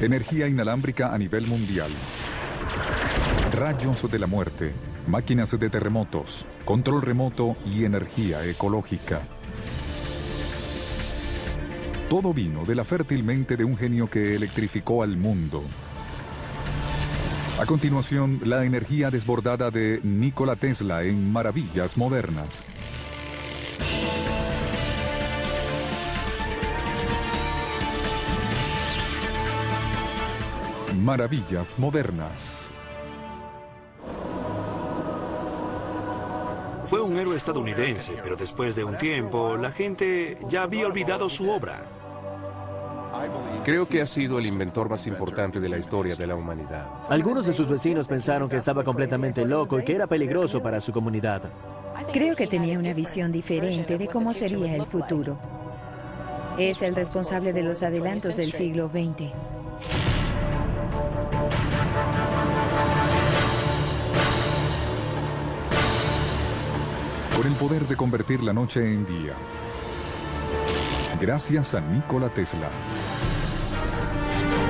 Energía inalámbrica a nivel mundial. Rayos de la muerte, máquinas de terremotos, control remoto y energía ecológica. Todo vino de la fértil mente de un genio que electrificó al mundo. A continuación, la energía desbordada de Nikola Tesla en Maravillas Modernas. Maravillas Modernas. Fue un héroe estadounidense, pero después de un tiempo, la gente ya había olvidado su obra. Creo que ha sido el inventor más importante de la historia de la humanidad. Algunos de sus vecinos pensaron que estaba completamente loco y que era peligroso para su comunidad. Creo que tenía una visión diferente de cómo sería el futuro. Es el responsable de los adelantos del siglo XX. Con el poder de convertir la noche en día. Gracias a Nikola Tesla.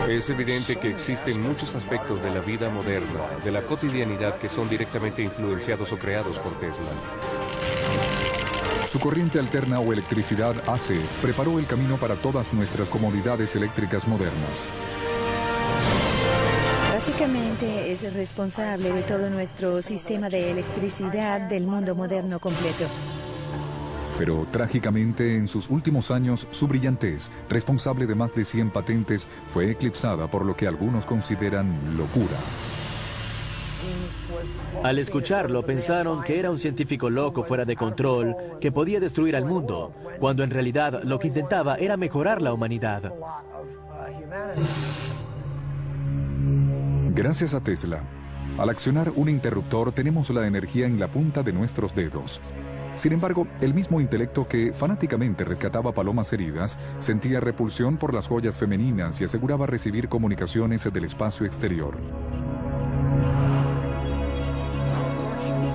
Es evidente que existen muchos aspectos de la vida moderna, de la cotidianidad, que son directamente influenciados o creados por Tesla. Su corriente alterna o electricidad AC preparó el camino para todas nuestras comodidades eléctricas modernas. Básicamente es responsable de todo nuestro sistema de electricidad del mundo moderno completo. Pero trágicamente, en sus últimos años, su brillantez, responsable de más de 100 patentes, fue eclipsada por lo que algunos consideran locura. Al escucharlo, pensaron que era un científico loco fuera de control, que podía destruir al mundo, cuando en realidad lo que intentaba era mejorar la humanidad. Gracias a Tesla, al accionar un interruptor tenemos la energía en la punta de nuestros dedos. Sin embargo, el mismo intelecto que fanáticamente rescataba palomas heridas, sentía repulsión por las joyas femeninas y aseguraba recibir comunicaciones del espacio exterior.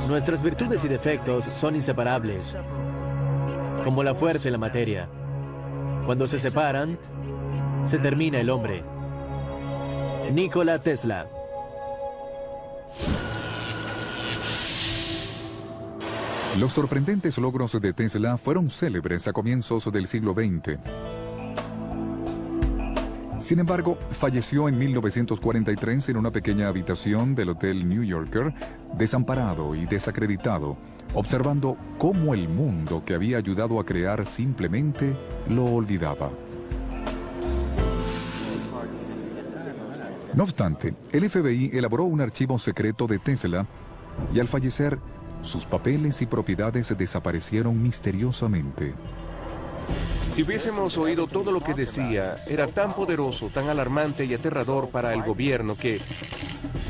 Nuestras virtudes y defectos son inseparables, como la fuerza y la materia. Cuando se separan, se termina el hombre. Nikola Tesla. Los sorprendentes logros de Tesla fueron célebres a comienzos del siglo XX. Sin embargo, falleció en 1943 en una pequeña habitación del Hotel New Yorker, desamparado y desacreditado, observando cómo el mundo que había ayudado a crear simplemente lo olvidaba. No obstante, el FBI elaboró un archivo secreto de Tesla y al fallecer, sus papeles y propiedades desaparecieron misteriosamente. Si hubiésemos oído todo lo que decía, era tan poderoso, tan alarmante y aterrador para el gobierno que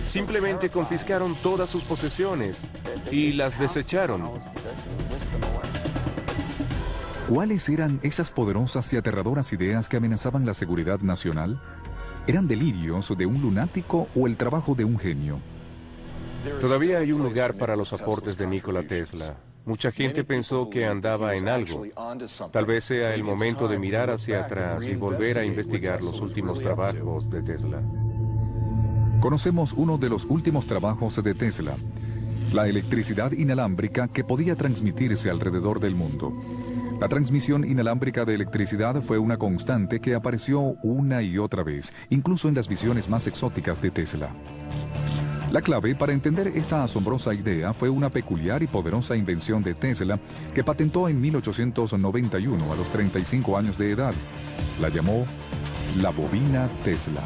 simplemente confiscaron todas sus posesiones y las desecharon. ¿Cuáles eran esas poderosas y aterradoras ideas que amenazaban la seguridad nacional? ¿Eran delirios de un lunático o el trabajo de un genio? Todavía hay un lugar para los aportes de Nikola Tesla. Mucha gente pensó que andaba en algo. Tal vez sea el momento de mirar hacia atrás y volver a investigar los últimos trabajos de Tesla. Conocemos uno de los últimos trabajos de Tesla, la electricidad inalámbrica que podía transmitirse alrededor del mundo. La transmisión inalámbrica de electricidad fue una constante que apareció una y otra vez, incluso en las visiones más exóticas de Tesla. La clave para entender esta asombrosa idea fue una peculiar y poderosa invención de Tesla que patentó en 1891 a los 35 años de edad. La llamó la bobina Tesla.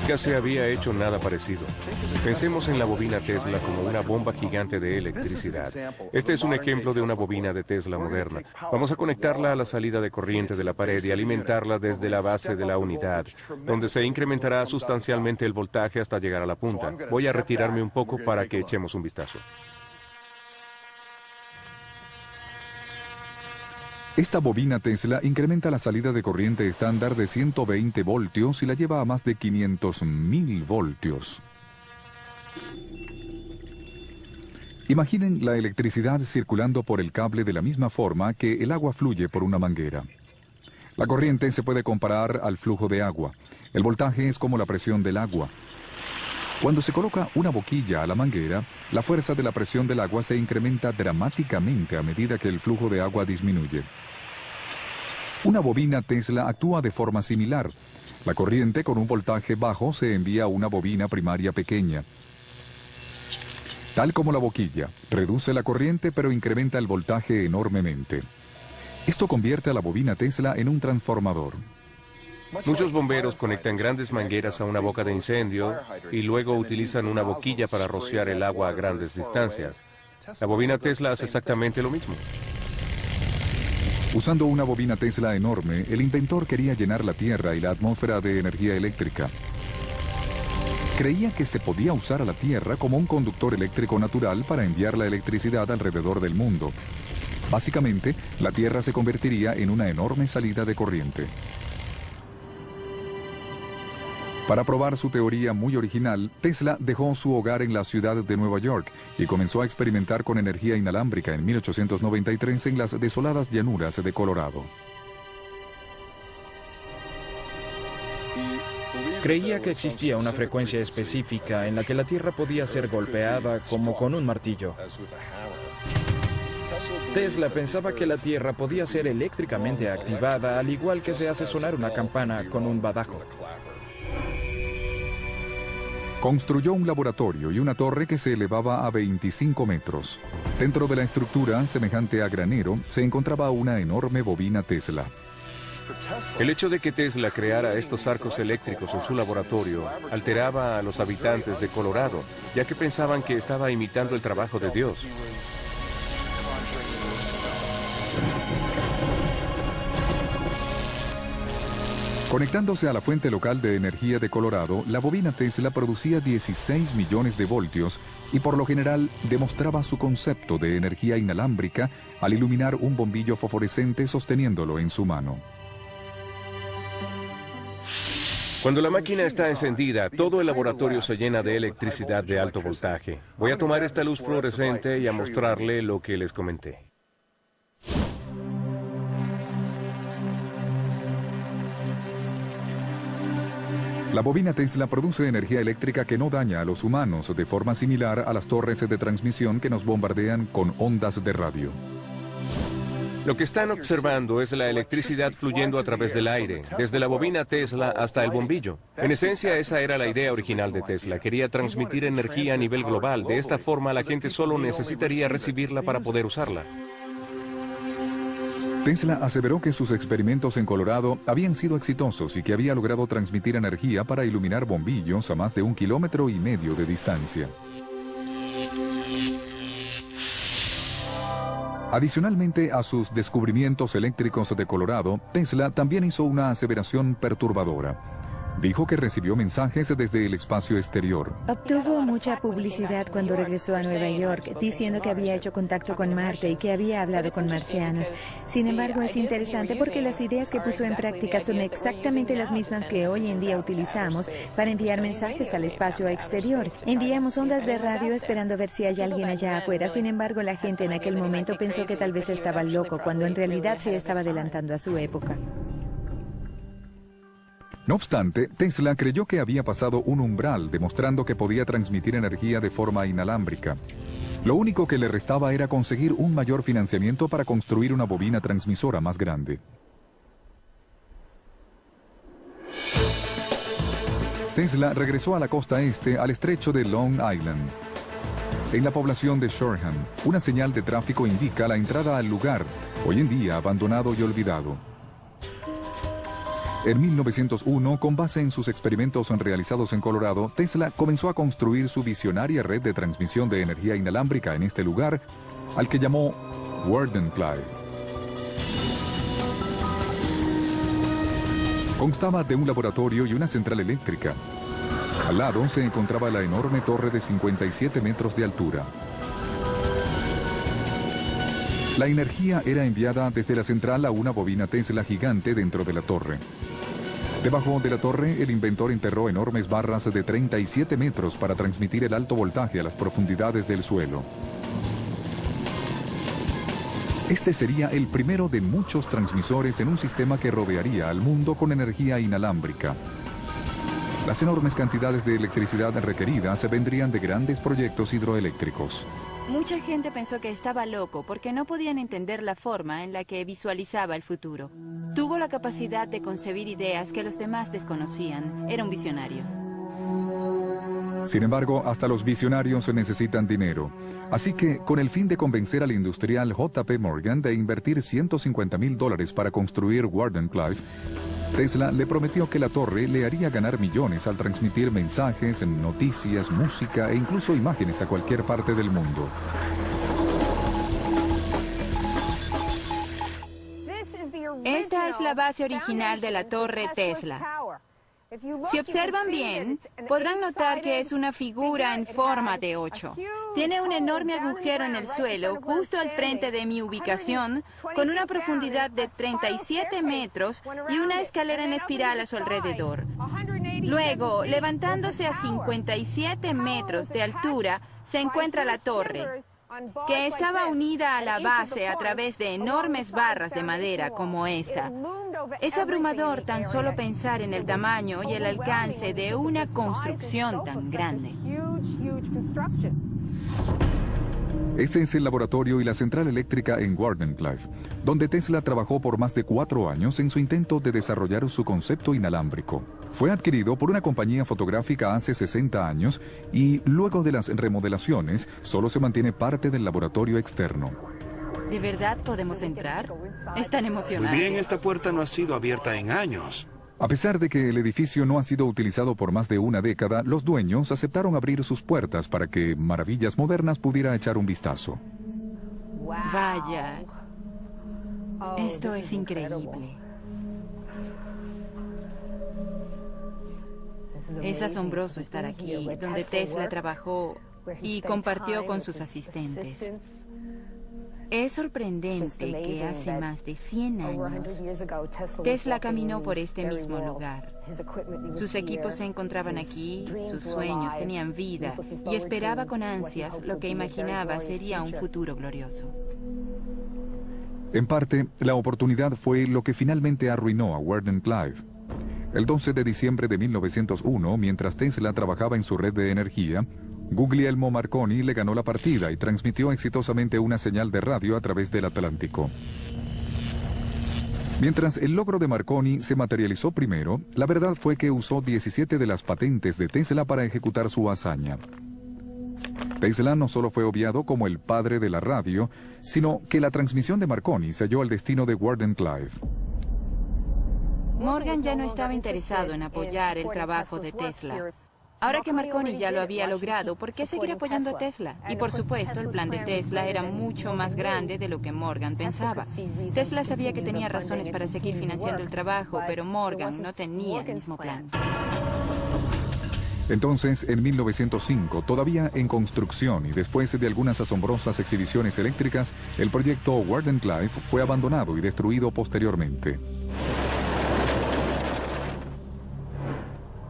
Nunca se había hecho nada parecido. Pensemos en la bobina Tesla como una bomba gigante de electricidad. Este es un ejemplo de una bobina de Tesla moderna. Vamos a conectarla a la salida de corriente de la pared y alimentarla desde la base de la unidad, donde se incrementará sustancialmente el voltaje hasta llegar a la punta. Voy a retirarme un poco para que echemos un vistazo. Esta bobina Tesla incrementa la salida de corriente estándar de 120 voltios y la lleva a más de 500.000 voltios. Imaginen la electricidad circulando por el cable de la misma forma que el agua fluye por una manguera. La corriente se puede comparar al flujo de agua. El voltaje es como la presión del agua. Cuando se coloca una boquilla a la manguera, la fuerza de la presión del agua se incrementa dramáticamente a medida que el flujo de agua disminuye. Una bobina Tesla actúa de forma similar. La corriente con un voltaje bajo se envía a una bobina primaria pequeña. Tal como la boquilla, reduce la corriente pero incrementa el voltaje enormemente. Esto convierte a la bobina Tesla en un transformador. Muchos bomberos conectan grandes mangueras a una boca de incendio y luego utilizan una boquilla para rociar el agua a grandes distancias. La bobina Tesla hace exactamente lo mismo. Usando una bobina Tesla enorme, el inventor quería llenar la Tierra y la atmósfera de energía eléctrica. Creía que se podía usar a la Tierra como un conductor eléctrico natural para enviar la electricidad alrededor del mundo. Básicamente, la Tierra se convertiría en una enorme salida de corriente. Para probar su teoría muy original, Tesla dejó su hogar en la ciudad de Nueva York y comenzó a experimentar con energía inalámbrica en 1893 en las desoladas llanuras de Colorado. Creía que existía una frecuencia específica en la que la Tierra podía ser golpeada como con un martillo. Tesla pensaba que la Tierra podía ser eléctricamente activada, al igual que se hace sonar una campana con un badajo. Construyó un laboratorio y una torre que se elevaba a 25 metros. Dentro de la estructura, semejante a granero, se encontraba una enorme bobina Tesla. El hecho de que Tesla creara estos arcos eléctricos en su laboratorio alteraba a los habitantes de Colorado, ya que pensaban que estaba imitando el trabajo de Dios. Conectándose a la fuente local de energía de Colorado, la bobina Tesla producía 16 millones de voltios y por lo general demostraba su concepto de energía inalámbrica al iluminar un bombillo fosforescente sosteniéndolo en su mano. Cuando la máquina está encendida, todo el laboratorio se llena de electricidad de alto voltaje. Voy a tomar esta luz fluorescente y a mostrarle lo que les comenté. La bobina Tesla produce energía eléctrica que no daña a los humanos, de forma similar a las torres de transmisión que nos bombardean con ondas de radio. Lo que están observando es la electricidad fluyendo a través del aire, desde la bobina Tesla hasta el bombillo. En esencia, esa era la idea original de Tesla. Quería transmitir energía a nivel global. De esta forma, la gente solo necesitaría recibirla para poder usarla. Tesla aseveró que sus experimentos en Colorado habían sido exitosos y que había logrado transmitir energía para iluminar bombillos a más de 1,5 kilómetros de distancia. Adicionalmente a sus descubrimientos eléctricos de Colorado, Tesla también hizo una aseveración perturbadora. Dijo que recibió mensajes desde el espacio exterior. Obtuvo mucha publicidad cuando regresó a Nueva York, diciendo que había hecho contacto con Marte y que había hablado con marcianos. Sin embargo, es interesante porque las ideas que puso en práctica son exactamente las mismas que hoy en día utilizamos para enviar mensajes al espacio exterior. Enviamos ondas de radio esperando ver si hay alguien allá afuera. Sin embargo, la gente en aquel momento pensó que tal vez estaba loco, cuando en realidad se estaba adelantando a su época. No obstante, Tesla creyó que había pasado un umbral, demostrando que podía transmitir energía de forma inalámbrica. Lo único que le restaba era conseguir un mayor financiamiento para construir una bobina transmisora más grande. Tesla regresó a la costa este, al estrecho de Long Island. En la población de Shoreham, una señal de tráfico indica la entrada al lugar, hoy en día abandonado y olvidado. En 1901, con base en sus experimentos realizados en Colorado, Tesla comenzó a construir su visionaria red de transmisión de energía inalámbrica en este lugar, al que llamó Wardenply. Constaba de un laboratorio y una central eléctrica. Al lado se encontraba la enorme torre de 57 metros de altura. La energía era enviada desde la central a una bobina Tesla gigante dentro de la torre. Debajo de la torre, el inventor enterró enormes barras de 37 metros para transmitir el alto voltaje a las profundidades del suelo. Este sería el primero de muchos transmisores en un sistema que rodearía al mundo con energía inalámbrica. Las enormes cantidades de electricidad requeridas vendrían de grandes proyectos hidroeléctricos. Mucha gente pensó que estaba loco porque no podían entender la forma en la que visualizaba el futuro. Tuvo la capacidad de concebir ideas que los demás desconocían. Era un visionario. Sin embargo, hasta los visionarios necesitan dinero. Así que, con el fin de convencer al industrial J.P. Morgan de invertir $150,000 para construir Wardenclyffe, Tesla le prometió que la torre le haría ganar millones al transmitir mensajes, noticias, música e incluso imágenes a cualquier parte del mundo. Esta es la base original de la torre Tesla. Si observan bien, podrán notar que es una figura en forma de 8. Tiene un enorme agujero en el suelo, justo al frente de mi ubicación, con una profundidad de 37 metros y una escalera en espiral a su alrededor. Luego, levantándose a 57 metros de altura, se encuentra la torre, que estaba unida a la base a través de enormes barras de madera como esta. Es abrumador tan solo pensar en el tamaño y el alcance de una construcción tan grande. Este es el laboratorio y la central eléctrica en Wardenclyffe, donde Tesla trabajó por más de 4 años en su intento de desarrollar su concepto inalámbrico. Fue adquirido por una compañía fotográfica hace 60 años y luego de las remodelaciones solo se mantiene parte del laboratorio externo. ¿De verdad podemos entrar? Es tan emocionante. Muy bien, esta puerta no ha sido abierta en años. A pesar de que el edificio no ha sido utilizado por más de una década, los dueños aceptaron abrir sus puertas para que Maravillas Modernas pudiera echar un vistazo. Vaya, esto es increíble. Es asombroso estar aquí, donde Tesla trabajó y compartió con sus asistentes. Es sorprendente que hace más de 100 años Tesla caminó por este mismo lugar. Sus equipos se encontraban aquí, sus sueños tenían vida y esperaba con ansias lo que imaginaba sería un futuro glorioso. En parte, la oportunidad fue lo que finalmente arruinó a Wardenclyffe. El 12 de diciembre de 1901, mientras Tesla trabajaba en su red de energía, Guglielmo Marconi le ganó la partida y transmitió exitosamente una señal de radio a través del Atlántico. Mientras el logro de Marconi se materializó primero, la verdad fue que usó 17 de las patentes de Tesla para ejecutar su hazaña. Tesla no solo fue obviado como el padre de la radio, sino que la transmisión de Marconi selló el destino de Wardenclyffe. Morgan ya no estaba interesado en apoyar el trabajo de Tesla. Ahora que Marconi ya lo había logrado, ¿por qué seguir apoyando a Tesla? Y por supuesto, el plan de Tesla era mucho más grande de lo que Morgan pensaba. Tesla sabía que tenía razones para seguir financiando el trabajo, pero Morgan no tenía el mismo plan. Entonces, en 1905, todavía en construcción y después de algunas asombrosas exhibiciones eléctricas, el proyecto Wardenclyffe fue abandonado y destruido posteriormente.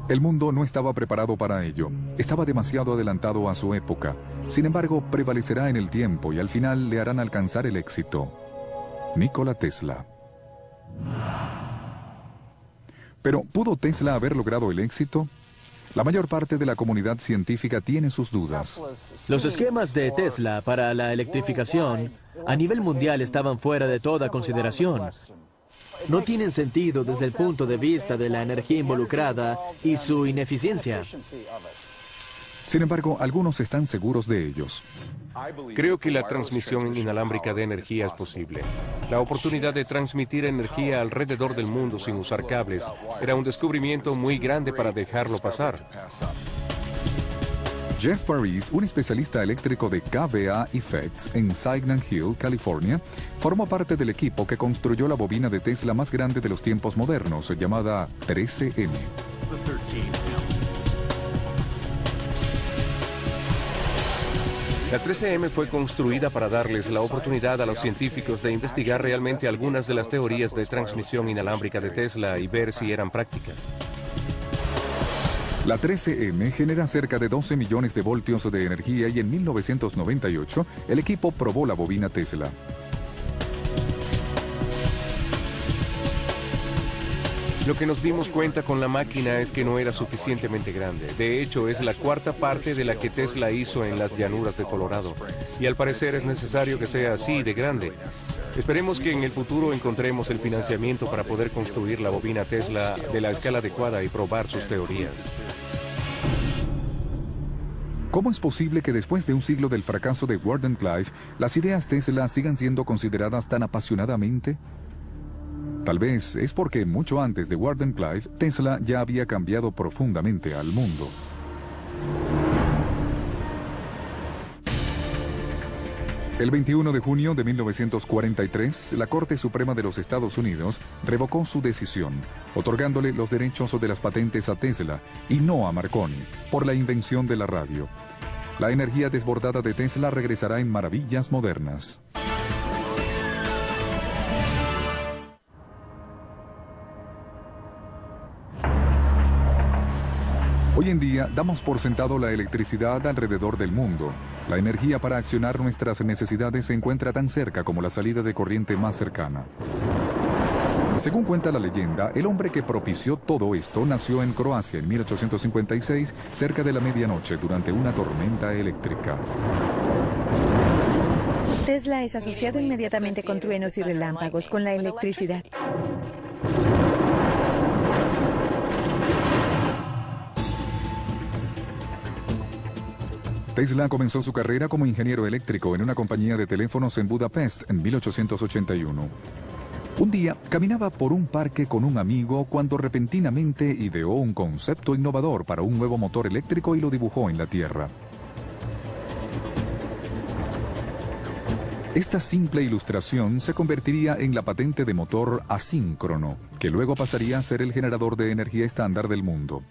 El mundo no estaba preparado para ello. Estaba demasiado adelantado a su época. Sin embargo, prevalecerá en el tiempo y al final le harán alcanzar el éxito. Nikola Tesla. Pero, ¿pudo Tesla haber logrado el éxito? La mayor parte de la comunidad científica tiene sus dudas. Los esquemas de Tesla para la electrificación a nivel mundial estaban fuera de toda consideración. No tienen sentido desde el punto de vista de la energía involucrada y su ineficiencia. Sin embargo, algunos están seguros de ellos. Creo que la transmisión inalámbrica de energía es posible. La oportunidad de transmitir energía alrededor del mundo sin usar cables era un descubrimiento muy grande para dejarlo pasar. Jeff Paris, un especialista eléctrico de KVA Effects en Signal Hill, California, formó parte del equipo que construyó la bobina de Tesla más grande de los tiempos modernos, llamada 13M. La 13M fue construida para darles la oportunidad a los científicos de investigar realmente algunas de las teorías de transmisión inalámbrica de Tesla y ver si eran prácticas. La 13M genera cerca de 12 millones de voltios de energía y en 1998 el equipo probó la bobina Tesla. Lo que nos dimos cuenta con la máquina es que no era suficientemente grande. De hecho, es la cuarta parte de la que Tesla hizo en las llanuras de Colorado. Y al parecer es necesario que sea así de grande. Esperemos que en el futuro encontremos el financiamiento para poder construir la bobina Tesla de la escala adecuada y probar sus teorías. ¿Cómo es posible que después de un siglo del fracaso de Wardenclyffe, las ideas Tesla sigan siendo consideradas tan apasionadamente? Tal vez es porque mucho antes de Wardenclyffe, Tesla ya había cambiado profundamente al mundo. El 21 de junio de 1943, la Corte Suprema de los Estados Unidos revocó su decisión, otorgándole los derechos de las patentes a Tesla y no a Marconi, por la invención de la radio. La energía desbordada de Tesla regresará en maravillas modernas. Hoy en día damos por sentado la electricidad alrededor del mundo. La energía para accionar nuestras necesidades se encuentra tan cerca como la salida de corriente más cercana. Según cuenta la leyenda, el hombre que propició todo esto nació en Croacia en 1856, cerca de la medianoche, durante una tormenta eléctrica. Tesla es asociado inmediatamente con truenos y relámpagos, con la electricidad. Tesla comenzó su carrera como ingeniero eléctrico en una compañía de teléfonos en Budapest en 1881. Un día caminaba por un parque con un amigo cuando repentinamente ideó un concepto innovador para un nuevo motor eléctrico y lo dibujó en la tierra. Esta simple ilustración se convertiría en la patente de motor asíncrono, que luego pasaría a ser el generador de energía estándar del mundo.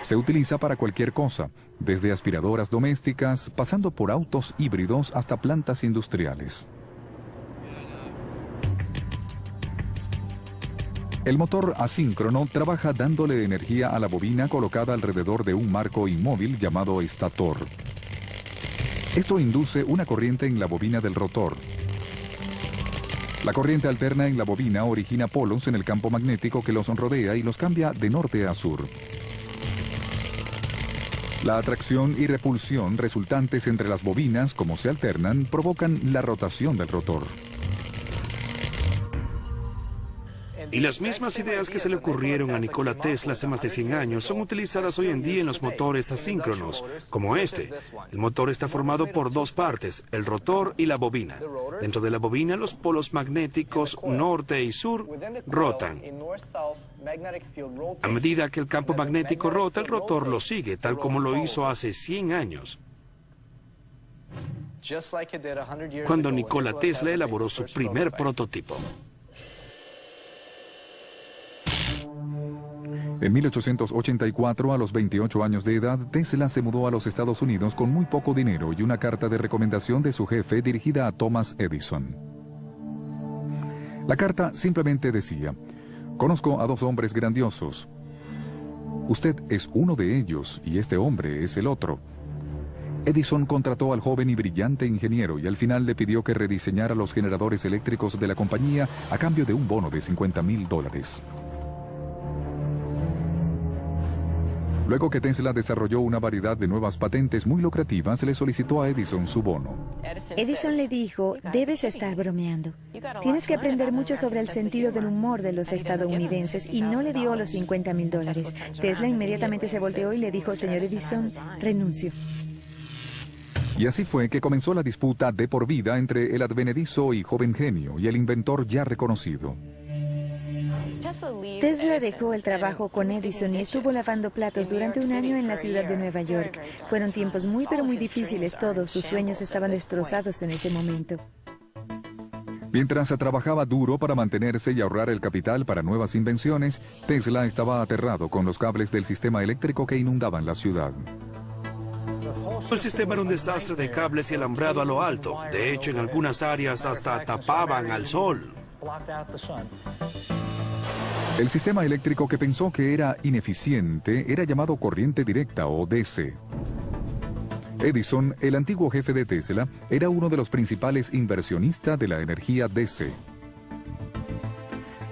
Se utiliza para cualquier cosa, desde aspiradoras domésticas, pasando por autos híbridos hasta plantas industriales. El motor asíncrono trabaja dándole energía a la bobina colocada alrededor de un marco inmóvil llamado estator. Esto induce una corriente en la bobina del rotor. La corriente alterna en la bobina origina polos en el campo magnético que los rodea y los cambia de norte a sur. La atracción y repulsión resultantes entre las bobinas, como se alternan, provocan la rotación del rotor. Y las mismas ideas que se le ocurrieron a Nikola Tesla hace más de 100 años son utilizadas hoy en día en los motores asíncronos, como este. El motor está formado por dos partes, el rotor y la bobina. Dentro de la bobina, los polos magnéticos norte y sur rotan. A medida que el campo magnético rota, el rotor lo sigue, tal como lo hizo hace 100 años. Cuando Nikola Tesla elaboró su primer prototipo. En 1884, a los 28 años de edad, Tesla se mudó a los Estados Unidos con muy poco dinero y una carta de recomendación de su jefe dirigida a Thomas Edison. La carta simplemente decía: «Conozco a dos hombres grandiosos. Usted es uno de ellos y este hombre es el otro». Edison contrató al joven y brillante ingeniero y al final le pidió que rediseñara los generadores eléctricos de la compañía a cambio de un bono de $50,000. Luego que Tesla desarrolló una variedad de nuevas patentes muy lucrativas, le solicitó a Edison su bono. Edison le dijo: «Debes estar bromeando. Tienes que aprender mucho sobre el sentido del humor de los estadounidenses», y no le dio los $50,000. Tesla inmediatamente se volteó y le dijo: «Señor Edison, renuncio». Y así fue que comenzó la disputa de por vida entre el advenedizo y joven genio y el inventor ya reconocido. Tesla dejó el trabajo con Edison y estuvo lavando platos durante un año en la ciudad de Nueva York. Fueron tiempos muy pero muy difíciles. Todos sus sueños estaban destrozados en ese momento. Mientras trabajaba duro para mantenerse y ahorrar el capital para nuevas invenciones, Tesla estaba aterrado con los cables del sistema eléctrico que inundaban la ciudad. El sistema era un desastre de cables y alambrado a lo alto. De hecho, en algunas áreas hasta tapaban al sol. El sistema eléctrico, que pensó que era ineficiente, era llamado corriente directa o DC. Edison, el antiguo jefe de Tesla, era uno de los principales inversionistas de la energía DC.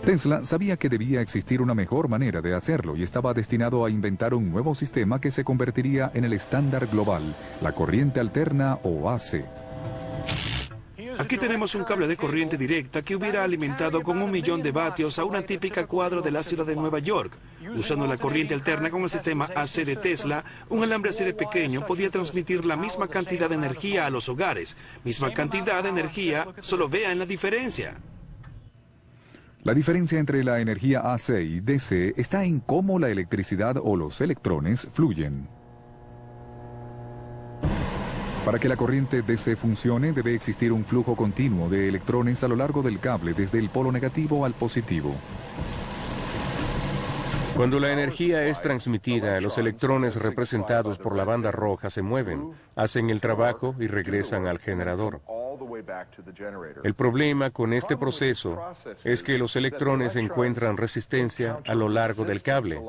Tesla sabía que debía existir una mejor manera de hacerlo y estaba destinado a inventar un nuevo sistema que se convertiría en el estándar global, la corriente alterna o AC. Aquí tenemos un cable de corriente directa que hubiera alimentado con 1.000.000 de vatios a una típica cuadra de la ciudad de Nueva York. Usando la corriente alterna con el sistema AC de Tesla, un alambre así de pequeño podía transmitir la misma cantidad de energía a los hogares. Misma cantidad de energía, solo vean la diferencia. La diferencia entre la energía AC y DC está en cómo la electricidad o los electrones fluyen. Para que la corriente DC funcione, debe existir un flujo continuo de electrones a lo largo del cable, desde el polo negativo al positivo. Cuando la energía es transmitida, los electrones representados por la banda roja se mueven, hacen el trabajo y regresan al generador. El problema con este proceso es que los electrones encuentran resistencia a lo largo del cable.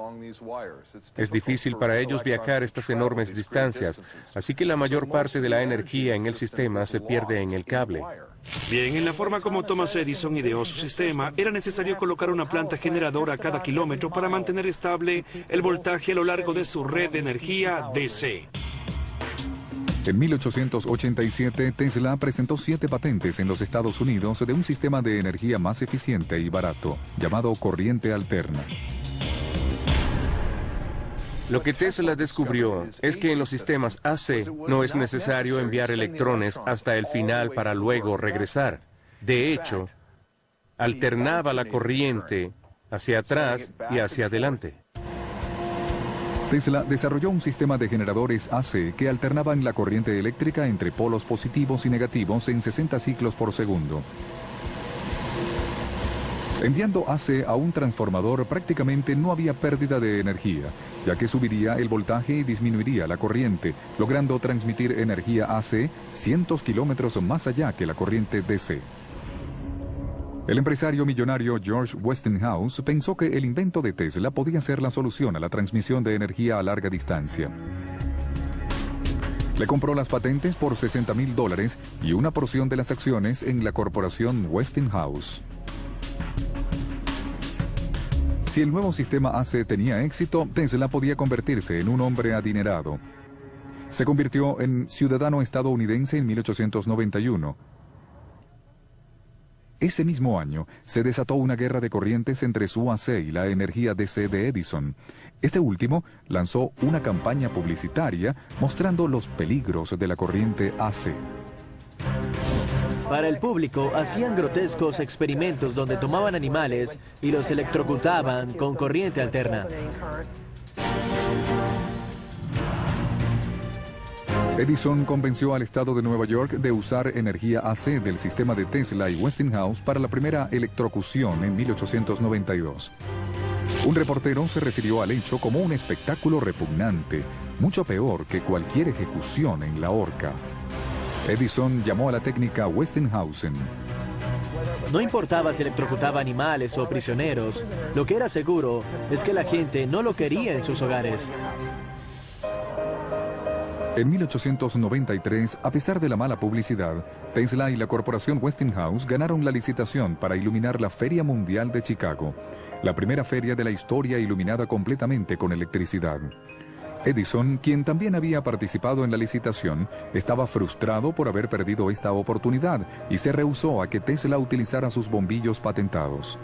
Es difícil para ellos viajar estas enormes distancias, así que la mayor parte de la energía en el sistema se pierde en el cable. Bien, en la forma como Thomas Edison ideó su sistema, era necesario colocar una planta generadora a cada kilómetro para mantener estable el voltaje a lo largo de su red de energía DC. En 1887, Tesla presentó 7 patentes en los Estados Unidos de un sistema de energía más eficiente y barato, llamado corriente alterna. Lo que Tesla descubrió es que en los sistemas AC no es necesario enviar electrones hasta el final para luego regresar. De hecho, alternaba la corriente hacia atrás y hacia adelante. Tesla desarrolló un sistema de generadores AC que alternaban la corriente eléctrica entre polos positivos y negativos en 60 ciclos por segundo. Enviando AC a un transformador prácticamente no había pérdida de energía, ya que subiría el voltaje y disminuiría la corriente, logrando transmitir energía AC cientos kilómetros más allá que la corriente DC. El empresario millonario George Westinghouse pensó que el invento de Tesla podía ser la solución a la transmisión de energía a larga distancia. Le compró las patentes por $60,000 y una porción de las acciones en la corporación Westinghouse. Si el nuevo sistema AC tenía éxito, Tesla podía convertirse en un hombre adinerado. Se convirtió en ciudadano estadounidense en 1891. Ese mismo año, se desató una guerra de corrientes entre su AC y la energía DC de Edison. Este último lanzó una campaña publicitaria mostrando los peligros de la corriente AC. Para el público, hacían grotescos experimentos donde tomaban animales y los electrocutaban con corriente alterna. Edison convenció al estado de Nueva York de usar energía AC del sistema de Tesla y Westinghouse para la primera electrocución en 1892. Un reportero se refirió al hecho como un espectáculo repugnante, mucho peor que cualquier ejecución en la horca. Edison llamó a la técnica Westinghausen. No importaba si electrocutaba animales o prisioneros, lo que era seguro es que la gente no lo quería en sus hogares. En 1893, a pesar de la mala publicidad, Tesla y la corporación Westinghouse ganaron la licitación para iluminar la Feria Mundial de Chicago, la primera feria de la historia iluminada completamente con electricidad. Edison, quien también había participado en la licitación, estaba frustrado por haber perdido esta oportunidad y se rehusó a que Tesla utilizara sus bombillos patentados.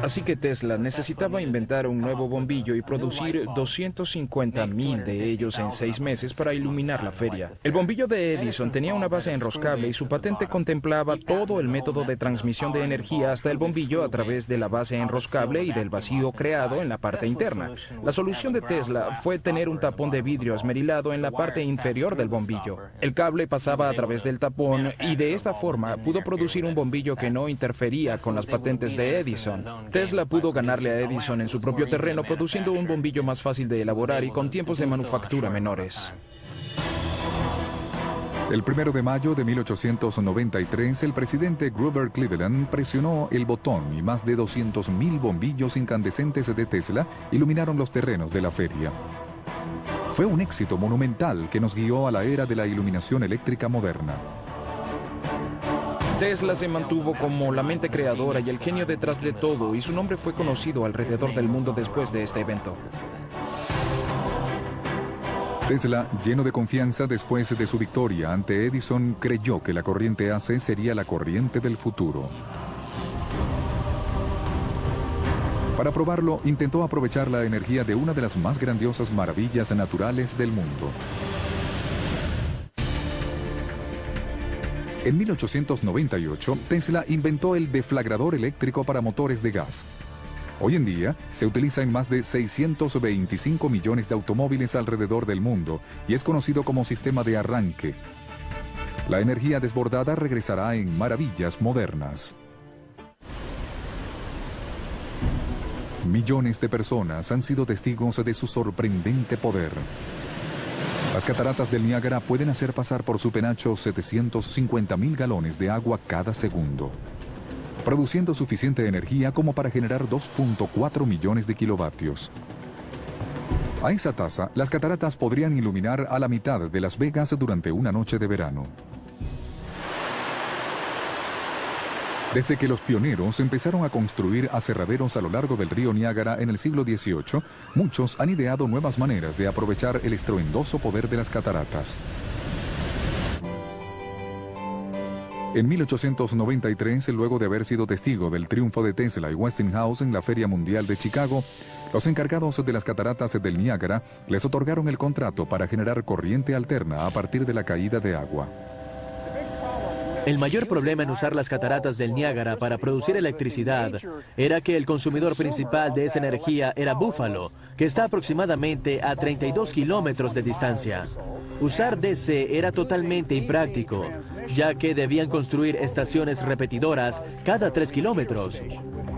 Así que Tesla necesitaba inventar un nuevo bombillo y producir 250,000 de ellos en 6 meses para iluminar la feria. El bombillo de Edison tenía una base enroscable y su patente contemplaba todo el método de transmisión de energía hasta el bombillo a través de la base enroscable y del vacío creado en la parte interna. La solución de Tesla fue tener un tapón de vidrio esmerilado en la parte inferior del bombillo. El cable pasaba a través del tapón y de esta forma pudo producir un bombillo que no interfería con las patentes de Edison. Tesla pudo ganarle a Edison en su propio terreno produciendo un bombillo más fácil de elaborar y con tiempos de manufactura menores. El 1 de mayo de 1893, el presidente Grover Cleveland presionó el botón y más de 200,000 bombillos incandescentes de Tesla iluminaron los terrenos de la feria. Fue un éxito monumental que nos guió a la era de la iluminación eléctrica moderna. Tesla se mantuvo como la mente creadora y el genio detrás de todo, y su nombre fue conocido alrededor del mundo después de este evento. Tesla, lleno de confianza después de su victoria ante Edison, creyó que la corriente AC sería la corriente del futuro. Para probarlo, intentó aprovechar la energía de una de las más grandiosas maravillas naturales del mundo. En 1898, Tesla inventó el deflagrador eléctrico para motores de gas. Hoy en día, se utiliza en más de 625 millones de automóviles alrededor del mundo y es conocido como sistema de arranque. La energía desbordada regresará en maravillas modernas. Millones de personas han sido testigos de su sorprendente poder. Las cataratas del Niágara pueden hacer pasar por su penacho 750.000 galones de agua cada segundo, produciendo suficiente energía como para generar 2.4 millones de kilovatios. A esa tasa, las cataratas podrían iluminar a la mitad de Las Vegas durante una noche de verano. Desde que los pioneros empezaron a construir aserraderos a lo largo del río Niágara en el siglo XVIII, muchos han ideado nuevas maneras de aprovechar el estruendoso poder de las cataratas. En 1893, luego de haber sido testigo del triunfo de Tesla y Westinghouse en la Feria Mundial de Chicago, los encargados de las cataratas del Niágara les otorgaron el contrato para generar corriente alterna a partir de la caída de agua. El mayor problema en usar las cataratas del Niágara para producir electricidad era que el consumidor principal de esa energía era Buffalo, que está aproximadamente a 32 kilómetros de distancia. Usar DC era totalmente impráctico, ya que debían construir estaciones repetidoras cada 3 kilómetros.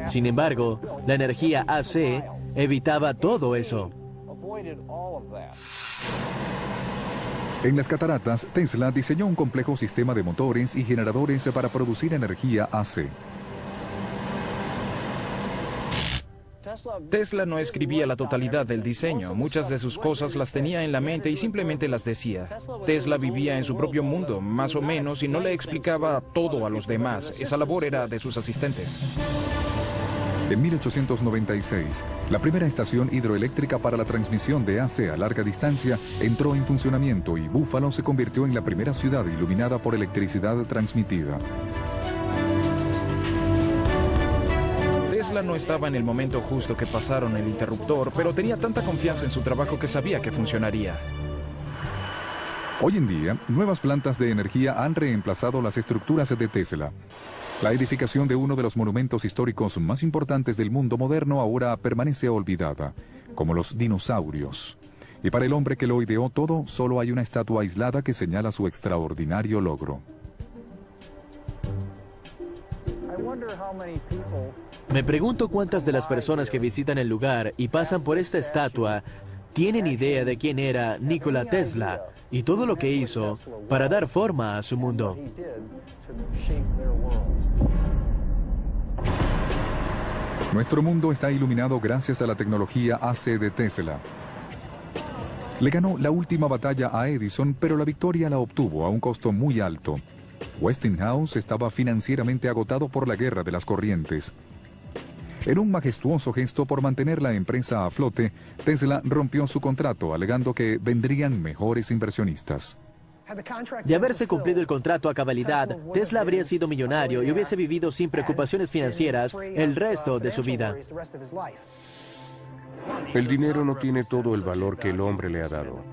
Sin embargo, la energía AC evitaba todo eso. En las cataratas, Tesla diseñó un complejo sistema de motores y generadores para producir energía AC. Tesla no escribía la totalidad del diseño, muchas de sus cosas las tenía en la mente y simplemente las decía. Tesla vivía en su propio mundo, más o menos, y no le explicaba todo a los demás. Esa labor era de sus asistentes. En 1896, la primera estación hidroeléctrica para la transmisión de AC a larga distancia entró en funcionamiento y Buffalo se convirtió en la primera ciudad iluminada por electricidad transmitida. Tesla no estaba en el momento justo que pasaron el interruptor, pero tenía tanta confianza en su trabajo que sabía que funcionaría. Hoy en día, nuevas plantas de energía han reemplazado las estructuras de Tesla. La edificación de uno de los monumentos históricos más importantes del mundo moderno ahora permanece olvidada, como los dinosaurios. Y para el hombre que lo ideó todo, solo hay una estatua aislada que señala su extraordinario logro. Me pregunto cuántas de las personas que visitan el lugar y pasan por esta estatua tienen idea de quién era Nikola Tesla y todo lo que hizo para dar forma a su mundo. Nuestro mundo está iluminado gracias a la tecnología AC de Tesla. Le ganó la última batalla a Edison, pero la victoria la obtuvo a un costo muy alto. Westinghouse estaba financieramente agotado por la guerra de las corrientes. En un majestuoso gesto por mantener la empresa a flote, Tesla rompió su contrato alegando que vendrían mejores inversionistas. De haberse cumplido el contrato a cabalidad, Tesla habría sido millonario y hubiese vivido sin preocupaciones financieras el resto de su vida. El dinero no tiene todo el valor que el hombre le ha dado.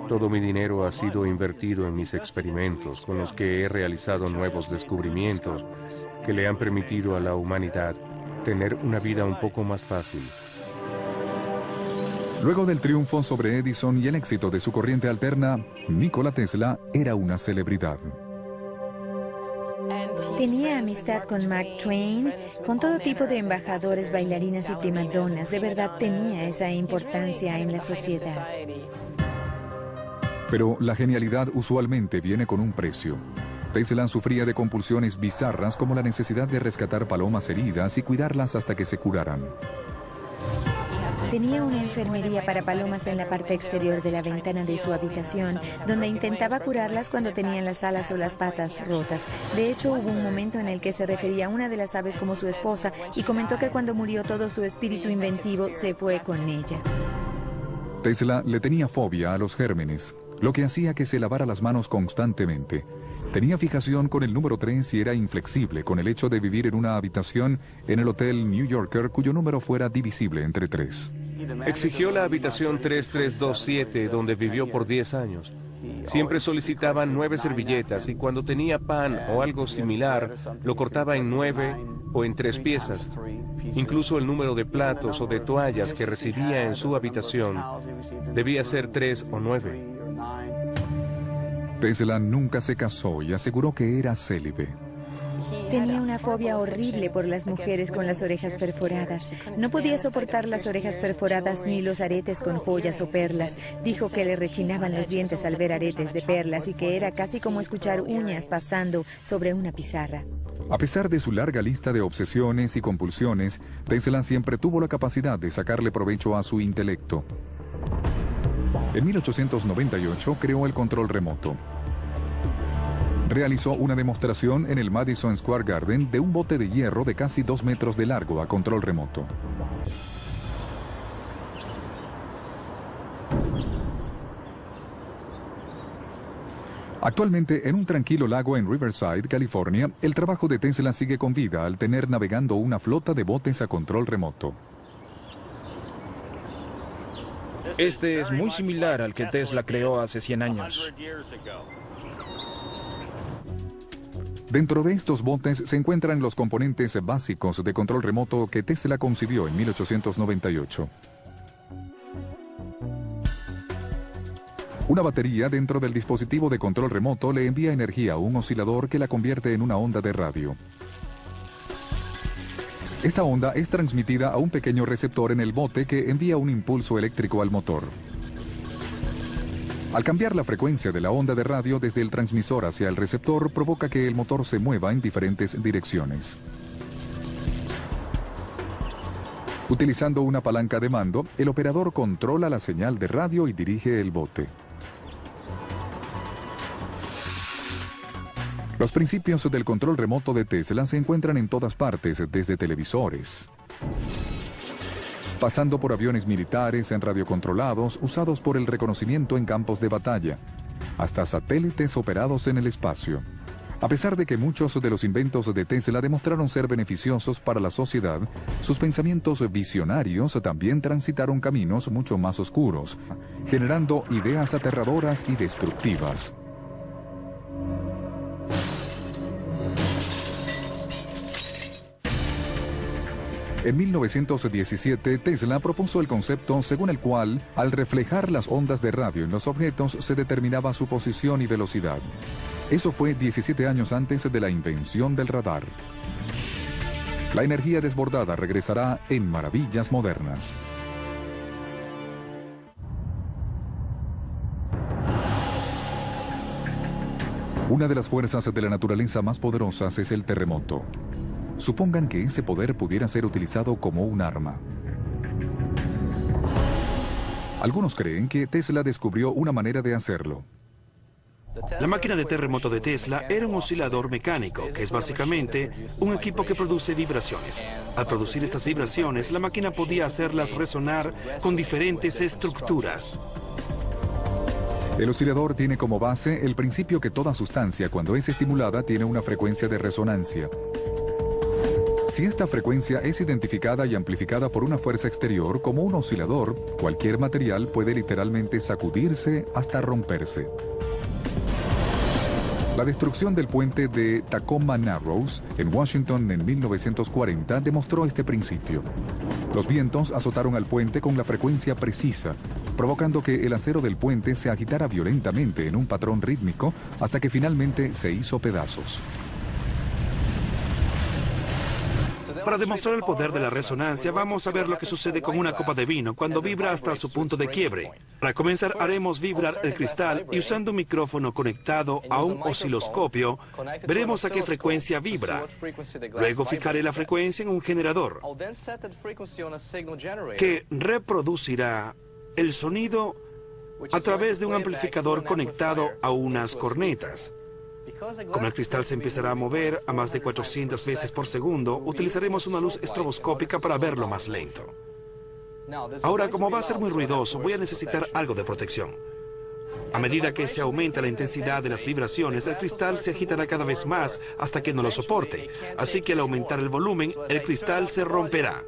Todo mi dinero ha sido invertido en mis experimentos, con los que he realizado nuevos descubrimientos que le han permitido a la humanidad tener una vida un poco más fácil. Luego del triunfo sobre Edison y el éxito de su corriente alterna, Nikola Tesla era una celebridad. Tenía amistad con Mark Twain, con todo tipo de embajadores, bailarinas y primadonnas. De verdad tenía esa importancia en la sociedad. Pero la genialidad usualmente viene con un precio. Tesla sufría de compulsiones bizarras como la necesidad de rescatar palomas heridas y cuidarlas hasta que se curaran. Tenía una enfermería para palomas en la parte exterior de la ventana de su habitación, donde intentaba curarlas cuando tenían las alas o las patas rotas. De hecho, hubo un momento en el que se refería a una de las aves como su esposa y comentó que cuando murió todo su espíritu inventivo se fue con ella. Tesla le tenía fobia a los gérmenes, lo que hacía que se lavara las manos constantemente. Tenía fijación con el número 3 y era inflexible con el hecho de vivir en una habitación en el Hotel New Yorker cuyo número fuera divisible entre 3. Exigió la habitación 3327, donde vivió por 10 años. Siempre solicitaba 9 servilletas y cuando tenía pan o algo similar, lo cortaba en 9 o en 3 piezas. Incluso el número de platos o de toallas que recibía en su habitación debía ser 3 o 9. Tesla nunca se casó y aseguró que era célibe. Tenía una fobia horrible por las mujeres con las orejas perforadas. No podía soportar las orejas perforadas ni los aretes con joyas o perlas. Dijo que le rechinaban los dientes al ver aretes de perlas y que era casi como escuchar uñas pasando sobre una pizarra. A pesar de su larga lista de obsesiones y compulsiones, Tesla siempre tuvo la capacidad de sacarle provecho a su intelecto. En 1898 creó el control remoto. Realizó una demostración en el Madison Square Garden de un bote de hierro de casi 2 metros de largo a control remoto. Actualmente, en un tranquilo lago en Riverside, California, el trabajo de Tesla sigue con vida al tener navegando una flota de botes a control remoto. Este es muy similar al que Tesla creó hace 100 años. Dentro de estos botes se encuentran los componentes básicos de control remoto que Tesla concibió en 1898. Una batería dentro del dispositivo de control remoto le envía energía a un oscilador que la convierte en una onda de radio. Esta onda es transmitida a un pequeño receptor en el bote que envía un impulso eléctrico al motor. Al cambiar la frecuencia de la onda de radio desde el transmisor hacia el receptor, provoca que el motor se mueva en diferentes direcciones. Utilizando una palanca de mando, el operador controla la señal de radio y dirige el bote. Los principios del control remoto de Tesla se encuentran en todas partes, desde televisores, pasando por aviones militares en radiocontrolados usados por el reconocimiento en campos de batalla, hasta satélites operados en el espacio. A pesar de que muchos de los inventos de Tesla demostraron ser beneficiosos para la sociedad, sus pensamientos visionarios también transitaron caminos mucho más oscuros, generando ideas aterradoras y destructivas. En 1917, Tesla propuso el concepto según el cual, al reflejar las ondas de radio en los objetos, se determinaba su posición y velocidad. Eso fue 17 años antes de la invención del radar. La energía desbordada regresará en Maravillas Modernas. Una de las fuerzas de la naturaleza más poderosas es el terremoto. Supongan que ese poder pudiera ser utilizado como un arma. Algunos creen que Tesla descubrió una manera de hacerlo. La máquina de terremoto de Tesla era un oscilador mecánico, que es básicamente un equipo que produce vibraciones. Al producir estas vibraciones, la máquina podía hacerlas resonar con diferentes estructuras. El oscilador tiene como base el principio que toda sustancia, cuando es estimulada, tiene una frecuencia de resonancia. Si esta frecuencia es identificada y amplificada por una fuerza exterior como un oscilador, cualquier material puede literalmente sacudirse hasta romperse. La destrucción del puente de Tacoma Narrows en Washington en 1940 demostró este principio. Los vientos azotaron al puente con la frecuencia precisa, provocando que el acero del puente se agitara violentamente en un patrón rítmico hasta que finalmente se hizo pedazos. Para demostrar el poder de la resonancia, vamos a ver lo que sucede con una copa de vino cuando vibra hasta su punto de quiebre. Para comenzar, haremos vibrar el cristal y usando un micrófono conectado a un osciloscopio, veremos a qué frecuencia vibra. Luego fijaré la frecuencia en un generador que reproducirá el sonido a través de un amplificador conectado a unas cornetas. Como el cristal se empezará a mover a más de 400 veces por segundo, utilizaremos una luz estroboscópica para verlo más lento. Ahora, como va a ser muy ruidoso, voy a necesitar algo de protección. A medida que se aumenta la intensidad de las vibraciones, el cristal se agitará cada vez más hasta que no lo soporte. Así que al aumentar el volumen, el cristal se romperá.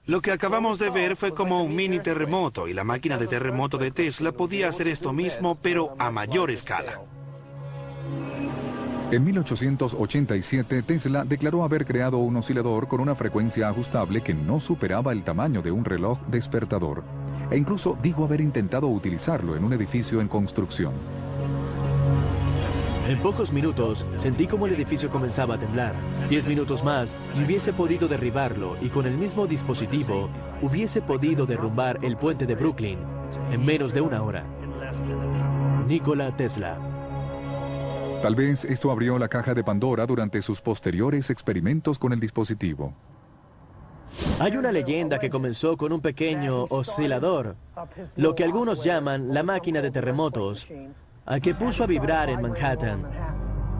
Lo que acabamos de ver fue como un mini terremoto y la máquina de terremoto de Tesla podía hacer esto mismo, pero a mayor escala. En 1887, Tesla declaró haber creado un oscilador con una frecuencia ajustable que no superaba el tamaño de un reloj despertador, e incluso dijo haber intentado utilizarlo en un edificio en construcción. En pocos minutos, sentí como el edificio comenzaba a temblar. 10 minutos más y hubiese podido derribarlo, y con el mismo dispositivo, hubiese podido derrumbar el puente de Brooklyn en menos de una hora. Nikola Tesla. Tal vez esto abrió la caja de Pandora durante sus posteriores experimentos con el dispositivo. Hay una leyenda que comenzó con un pequeño oscilador, lo que algunos llaman la máquina de terremotos, al que puso a vibrar en Manhattan.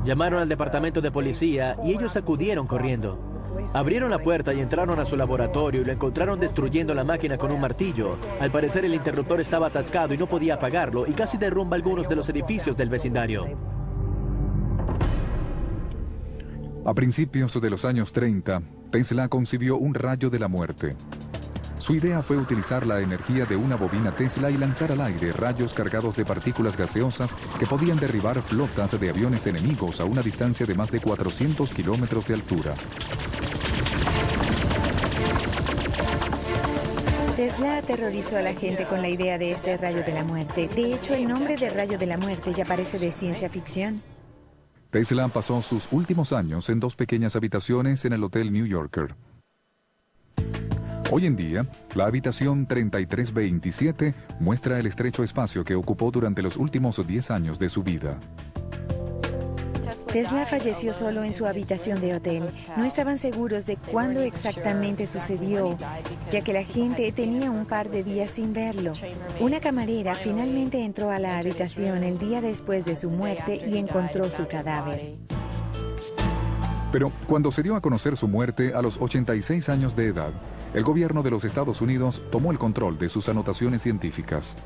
Llamaron al departamento de policía y ellos acudieron corriendo. Abrieron la puerta y entraron a su laboratorio y lo encontraron destruyendo la máquina con un martillo. Al parecer el interruptor estaba atascado y no podía apagarlo y casi derrumba algunos de los edificios del vecindario. A principios de los años 30, Tesla concibió un rayo de la muerte. Su idea fue utilizar la energía de una bobina Tesla y lanzar al aire rayos cargados de partículas gaseosas que podían derribar flotas de aviones enemigos a una distancia de más de 400 kilómetros de altura. Tesla aterrorizó a la gente con la idea de este rayo de la muerte. De hecho, el nombre de rayo de la muerte ya parece de ciencia ficción. Tesla pasó sus últimos años en dos pequeñas habitaciones en el Hotel New Yorker. Hoy en día, la habitación 3327 muestra el estrecho espacio que ocupó durante los últimos 10 años de su vida. Tesla falleció solo en su habitación de hotel. No estaban seguros de cuándo exactamente sucedió, ya que la gente tenía un par de días sin verlo. Una camarera finalmente entró a la habitación el día después de su muerte y encontró su cadáver. Pero cuando se dio a conocer su muerte a los 86 años de edad, el gobierno de los Estados Unidos tomó el control de sus anotaciones científicas.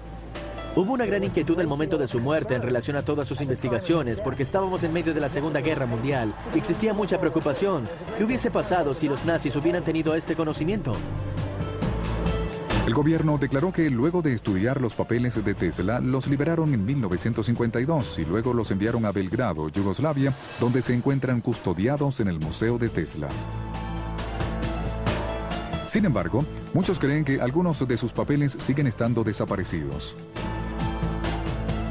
Hubo una gran inquietud al momento de su muerte en relación a todas sus investigaciones, porque estábamos en medio de la Segunda Guerra Mundial. Existía mucha preocupación. ¿Qué hubiese pasado si los nazis hubieran tenido este conocimiento? El gobierno declaró que luego de estudiar los papeles de Tesla, los liberaron en 1952 y luego los enviaron a Belgrado, Yugoslavia, donde se encuentran custodiados en el Museo de Tesla. Sin embargo, muchos creen que algunos de sus papeles siguen estando desaparecidos.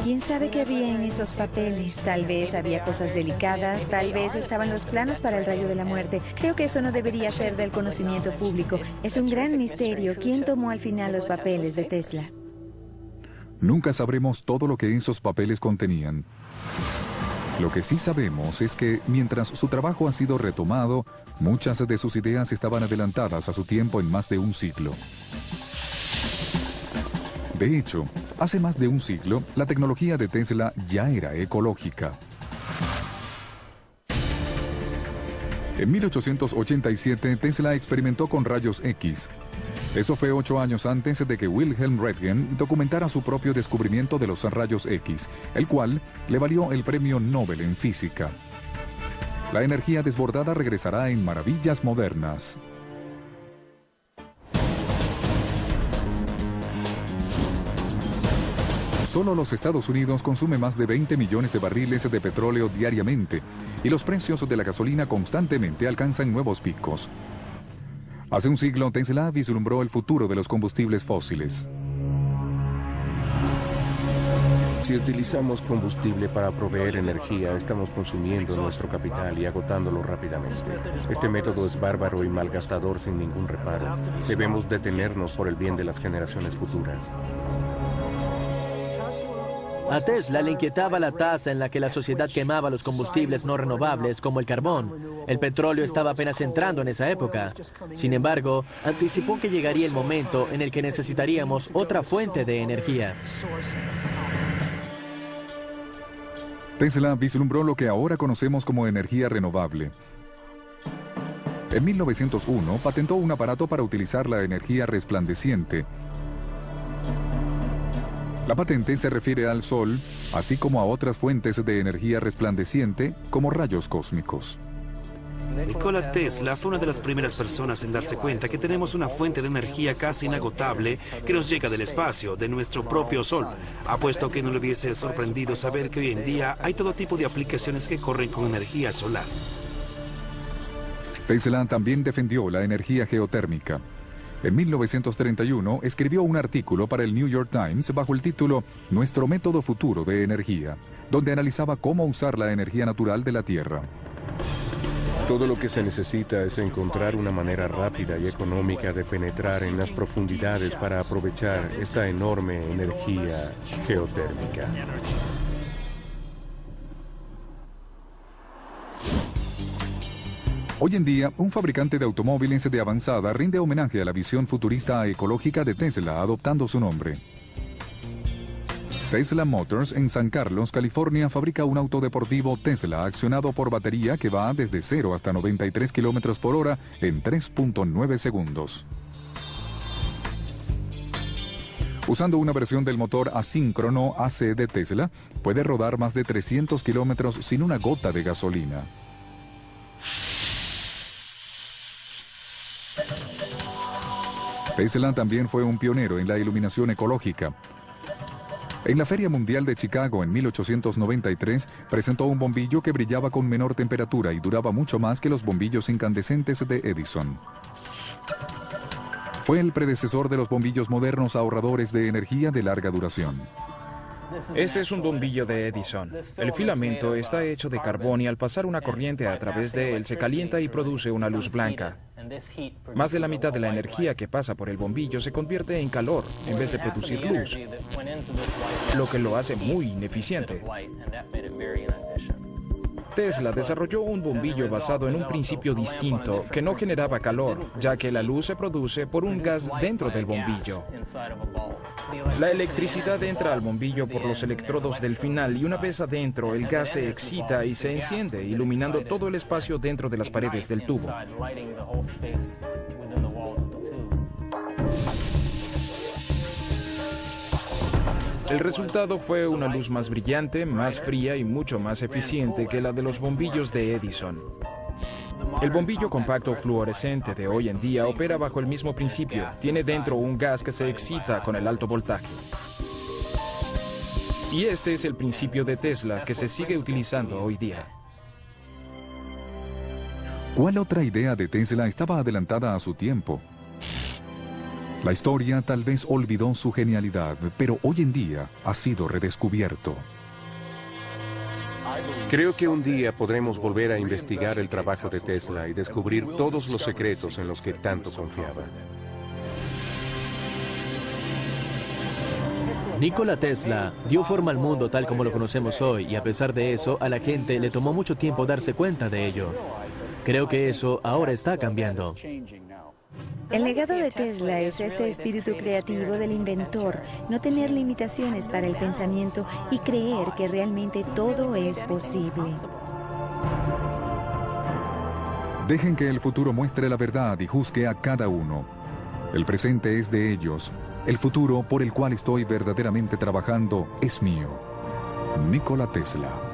¿Quién sabe qué había en esos papeles? Tal vez había cosas delicadas, tal vez estaban los planos para el rayo de la muerte. Creo que eso no debería ser del conocimiento público. Es un gran misterio quién tomó al final los papeles de Tesla. Nunca sabremos todo lo que esos papeles contenían. Lo que sí sabemos es que, mientras su trabajo ha sido retomado, muchas de sus ideas estaban adelantadas a su tiempo en más de un siglo. De hecho, hace más de un siglo, la tecnología de Tesla ya era ecológica. En 1887, Tesla experimentó con rayos X. Eso fue 8 años antes de que Wilhelm Röntgen documentara su propio descubrimiento de los rayos X, el cual le valió el premio Nobel en física. La energía desbordada regresará en maravillas modernas. Solo los Estados Unidos consume más de 20 millones de barriles de petróleo diariamente y los precios de la gasolina constantemente alcanzan nuevos picos. Hace un siglo, Tesla vislumbró el futuro de los combustibles fósiles. Si utilizamos combustible para proveer energía, estamos consumiendo nuestro capital y agotándolo rápidamente. Este método es bárbaro y malgastador sin ningún reparo. Debemos detenernos por el bien de las generaciones futuras. A Tesla le inquietaba la tasa en la que la sociedad quemaba los combustibles no renovables como el carbón. El petróleo estaba apenas entrando en esa época. Sin embargo, anticipó que llegaría el momento en el que necesitaríamos otra fuente de energía. Tesla vislumbró lo que ahora conocemos como energía renovable. En 1901 patentó un aparato para utilizar la energía resplandeciente. La patente se refiere al Sol, así como a otras fuentes de energía resplandeciente, como rayos cósmicos. Nikola Tesla fue una de las primeras personas en darse cuenta que tenemos una fuente de energía casi inagotable que nos llega del espacio, de nuestro propio Sol. Apuesto que no le hubiese sorprendido saber que hoy en día hay todo tipo de aplicaciones que corren con energía solar. Tesla también defendió la energía geotérmica. En 1931 escribió un artículo para el New York Times bajo el título Nuestro método futuro de energía, donde analizaba cómo usar la energía natural de la Tierra. Todo lo que se necesita es encontrar una manera rápida y económica de penetrar en las profundidades para aprovechar esta enorme energía geotérmica. Hoy en día, un fabricante de automóviles de avanzada rinde homenaje a la visión futurista ecológica de Tesla, adoptando su nombre. Tesla Motors en San Carlos, California, fabrica un auto deportivo Tesla accionado por batería que va desde 0 hasta 93 km por hora en 3.9 segundos. Usando una versión del motor asíncrono AC de Tesla, puede rodar más de 300 kilómetros sin una gota de gasolina. Tesla también fue un pionero en la iluminación ecológica. En la Feria Mundial de Chicago en 1893 presentó un bombillo que brillaba con menor temperatura y duraba mucho más que los bombillos incandescentes de Edison. Fue el predecesor de los bombillos modernos ahorradores de energía de larga duración. Este es un bombillo de Edison. El filamento está hecho de carbón y al pasar una corriente a través de él se calienta y produce una luz blanca. Más de la mitad de la energía que pasa por el bombillo se convierte en calor en vez de producir luz, lo que lo hace muy ineficiente. Tesla desarrolló un bombillo basado en un principio distinto que no generaba calor, ya que la luz se produce por un gas dentro del bombillo. La electricidad entra al bombillo por los electrodos del final y una vez adentro el gas se excita y se enciende, iluminando todo el espacio dentro de las paredes del tubo. El resultado fue una luz más brillante, más fría y mucho más eficiente que la de los bombillos de Edison. El bombillo compacto fluorescente de hoy en día opera bajo el mismo principio. Tiene dentro un gas que se excita con el alto voltaje. Y este es el principio de Tesla que se sigue utilizando hoy día. ¿Cuál otra idea de Tesla estaba adelantada a su tiempo? La historia tal vez olvidó su genialidad, pero hoy en día ha sido redescubierto. Creo que un día podremos volver a investigar el trabajo de Tesla y descubrir todos los secretos en los que tanto confiaba. Nikola Tesla dio forma al mundo tal como lo conocemos hoy y a pesar de eso, a la gente le tomó mucho tiempo darse cuenta de ello. Creo que eso ahora está cambiando. El legado de Tesla es este espíritu creativo del inventor, no tener limitaciones para el pensamiento y creer que realmente todo es posible. Dejen que el futuro muestre la verdad y juzgue a cada uno. El presente es de ellos. El futuro por el cual estoy verdaderamente trabajando es mío. Nikola Tesla.